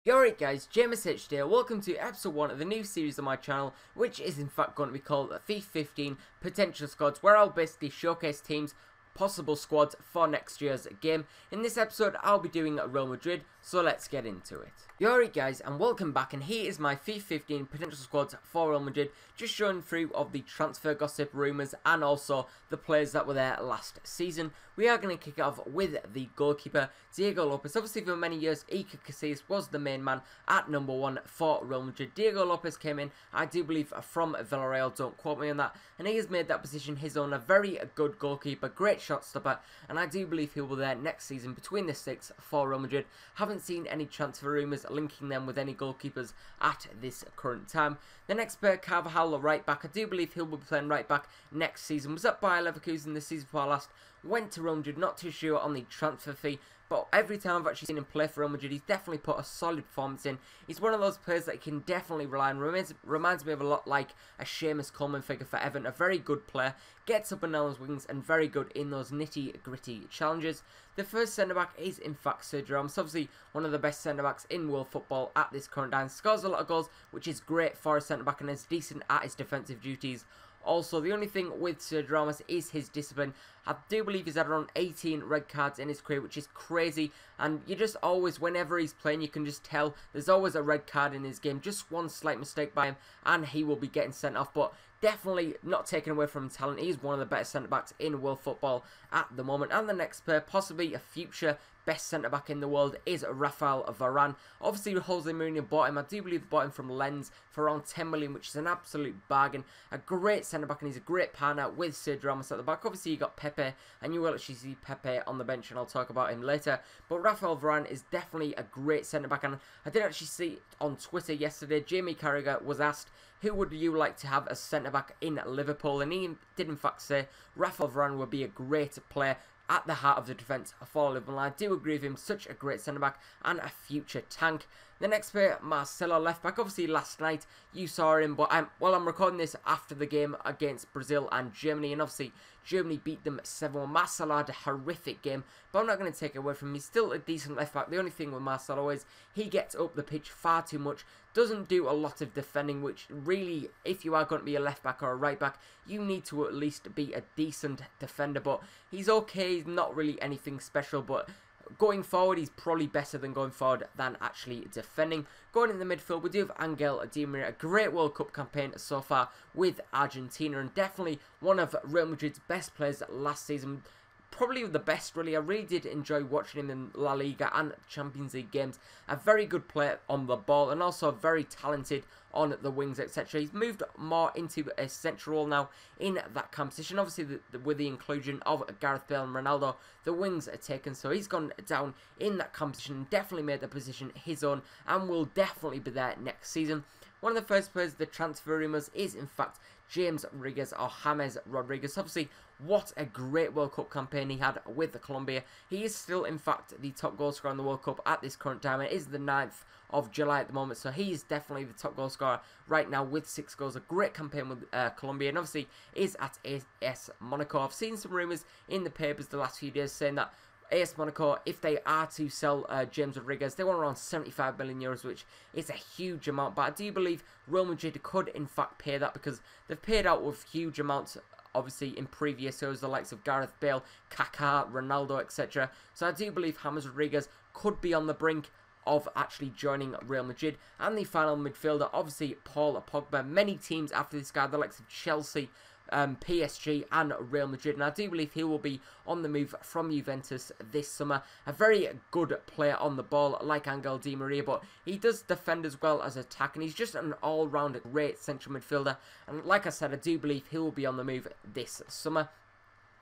Alright guys, James H here, welcome to episode 1 of the new series on my channel, which is in fact going to be called FIFA 15 Potential Squads, where I'll basically showcase teams, possible squads for next year's game. In this episode, I'll be doing Real Madrid, so let's get into it. Alright guys, and welcome back, and here is my FIFA 15 Potential Squads for Real Madrid, just showing through of the transfer gossip, rumours, and also the players that were there last season. We are going to kick it off with the goalkeeper, Diego Lopez. Obviously for many years, Iker Casillas was the main man at number 1 for Real Madrid. Diego Lopez came in, I do believe, from Villarreal, don't quote me on that, and he has made that position his own. A very good goalkeeper, great shot stopper, and I do believe he will be there next season between the six for Real Madrid. Haven't seen any transfer rumours linking them with any goalkeepers at this current time. The next player, Carvajal, the right back, I do believe he'll be playing right back next season. Was at Bayer Leverkusen the season before last, went to Real Madrid, not too sure on the transfer fee, but every time I've actually seen him play for Real Madrid, he's definitely put a solid performance in. He's one of those players that you can definitely rely on. Reminds me of a lot like a Seamus Coleman figure for Everton. A very good player, gets up and down his wings, and very good in those nitty-gritty challenges. The first centre-back is in fact Sergio Ramos, obviously one of the best centre-backs in world football at this current time. Scores a lot of goals, which is great for a centre-back, and is decent at his defensive duties. Also, the only thing with Sergio Ramos is his discipline. I do believe he's had around 18 red cards in his career, which is crazy. And you just always, whenever he's playing, you can just tell there's always a red card in his game. Just one slight mistake by him, and he will be getting sent off. But definitely not taken away from talent. He's one of the better centre-backs in world football at the moment. And the next player, possibly a future best centre-back in the world, is Rafael Varane. Obviously, Jose Mourinho bought him. I do believe they bought him from Lens for around 10 million, which is an absolute bargain. A great centre-back, and he's a great partner with Sergio Ramos at the back. Obviously, you got Pepe, and you will actually see Pepe on the bench, and I'll talk about him later. But Rafael Varane is definitely a great centre-back, and I did actually see on Twitter yesterday, Jamie Carragher was asked, who would you like to have as centre-back in Liverpool? And he did in fact say Rafael Varane would be a great player at the heart of the defence for Liverpool. I do agree with him, such a great centre-back and a future tank. The next player, Marcelo, left-back. Obviously last night you saw him, but I'm recording this after the game against Brazil and Germany, and obviously Germany beat them 7-1. Marcelo had a horrific game, but I'm not going to take it away from him. He's still a decent left-back. The only thing with Marcelo is he gets up the pitch far too much, doesn't do a lot of defending, which really, if you are going to be a left-back or a right-back, you need to at least be a decent defender. But he's okay, he's not really anything special, but going forward, he's probably better than going forward than actually defending. Going in the midfield, we do have Angel Di Maria, a great World Cup campaign so far with Argentina, and definitely one of Real Madrid's best players last season. Probably the best, really. I really did enjoy watching him in La Liga and Champions League games. A very good player on the ball, and also very talented on the wings, etc. He's moved more into a central role now in that competition. Obviously, with the inclusion of Gareth Bale and Ronaldo, the wings are taken, so he's gone down in that competition. Definitely made the position his own, and will definitely be there next season. One of the first players, the transfer rumours, is in fact James Rodriguez, or James Rodriguez. Obviously, what a great World Cup campaign he had with Colombia. He is still, in fact, the top goal scorer in the World Cup at this current time. It is the 9th of July at the moment, so he is definitely the top goal scorer right now with 6 goals. A great campaign with Colombia, and obviously is at AS Monaco. I've seen some rumours in the papers the last few days saying that AS Monaco, if they are to sell James Rodriguez, they want around 75 million euros, which is a huge amount. But I do believe Real Madrid could, in fact, pay that, because they've paid out with huge amounts, obviously, in previous years, the likes of Gareth Bale, Kaká, Ronaldo, etc. So I do believe James Rodriguez could be on the brink of actually joining Real Madrid. And the final midfielder, obviously, Paul Pogba. Many teams after this guy, the likes of Chelsea, PSG and Real Madrid, and I do believe he will be on the move from Juventus this summer. A very good player on the ball like Angel Di Maria, but he does defend as well as attack, and he's just an all-round great central midfielder, and like I said, I do believe he will be on the move this summer.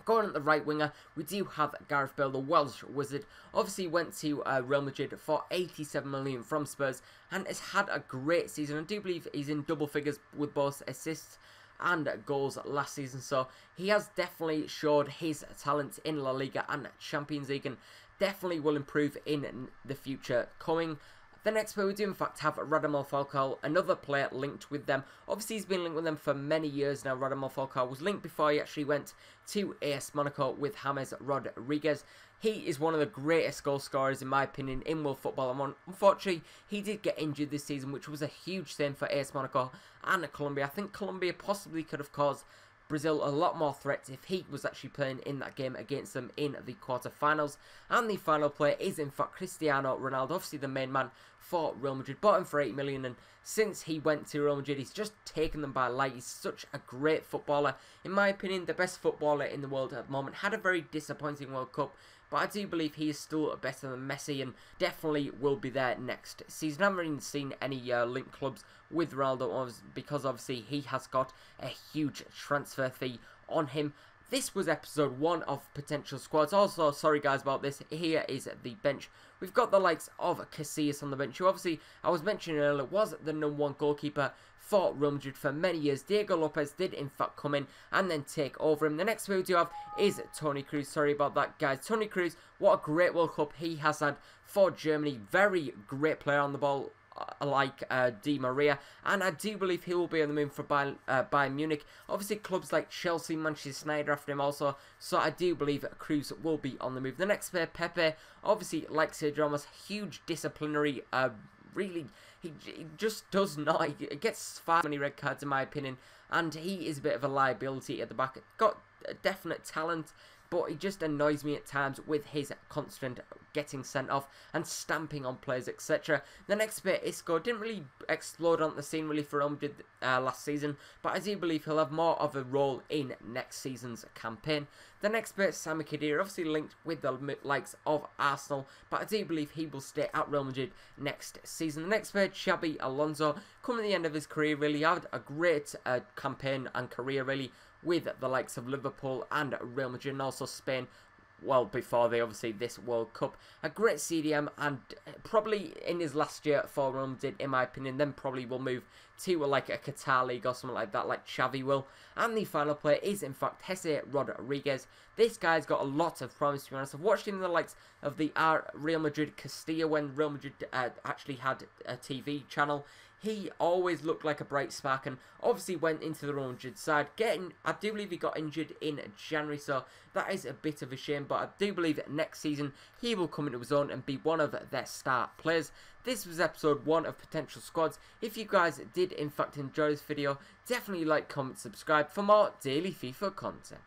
Going at the right winger, we do have Gareth Bale, the Welsh wizard. Obviously went to Real Madrid for 87 million from Spurs, and has had a great season. I do believe he's in double figures with both assists and goals last season, so he has definitely showed his talent in La Liga and Champions League, and definitely will improve in the future coming. The next player we do in fact have Radamel Falcao, another player linked with them. Obviously he's been linked with them for many years now. Radamel Falcao was linked before he actually went to AS Monaco with James Rodriguez. He is one of the greatest goal scorers in my opinion in world football, and unfortunately he did get injured this season, which was a huge shame for AS Monaco and Colombia. I think Colombia possibly could have caused Brazil a lot more threats if he was actually playing in that game against them in the quarter-finals. And the final player is in fact Cristiano Ronaldo, obviously the main man for Real Madrid. Bought him for 8 million, and since he went to Real Madrid he's just taken them by light. He's such a great footballer. In my opinion, the best footballer in the world at the moment. Had a very disappointing World Cup, but I do believe he is still better than Messi and definitely will be there next season. I haven't even seen any link clubs with Ronaldo because obviously he has got a huge transfer fee on him. This was episode 1 of potential squads. Also, sorry guys about this, here is the bench. We've got the likes of Casillas on the bench, who obviously, I was mentioning earlier, was the #1 goalkeeper for Real Madrid for many years. Diego Lopez did in fact come in and then take over him. The next player we do have is Toni Kroos. Sorry about that guys. Toni Kroos, what a great World Cup he has had for Germany. Very great player on the ball, like Di Maria, and I do believe he will be on the move for Bayern Munich. Obviously clubs like Chelsea, Manchester United after him also, so I do believe Kroos will be on the move. The next player, Pepe, obviously like Sergio Ramos, huge disciplinary, really, he just does not, he gets far many red cards in my opinion, and he is a bit of a liability at the back. Got a definite talent, but he just annoys me at times with his constant getting sent off and stamping on players, etc. The next bit, Isco didn't really explode on the scene really for Real Madrid last season, but I do believe he'll have more of a role in next season's campaign. The next bit, Sami Khedira, obviously linked with the likes of Arsenal, but I do believe he will stay at Real Madrid next season. The next bit, Xabi Alonso, coming to the end of his career, really had a great campaign and career really with the likes of Liverpool and Real Madrid, and also Spain, well, before they obviously this World Cup. A great CDM, and probably in his last year for Real Madrid, in my opinion, then probably will move to like a Qatar League or something like that, like Xavi will. And the final player is in fact Jesse Rodriguez. This guy's got a lot of promise, to be honest. I've watched him in the likes of the Real Madrid Castilla when Real Madrid actually had a TV channel. He always looked like a bright spark, and obviously went into the Real Madrid side. I do believe he got injured in January, so that is a bit of a shame, but I do believe that next season he will come into his own and be one of their star players. This was episode 1 of Potential Squads. If you guys did in fact enjoy this video, definitely like, comment, subscribe for more daily FIFA content.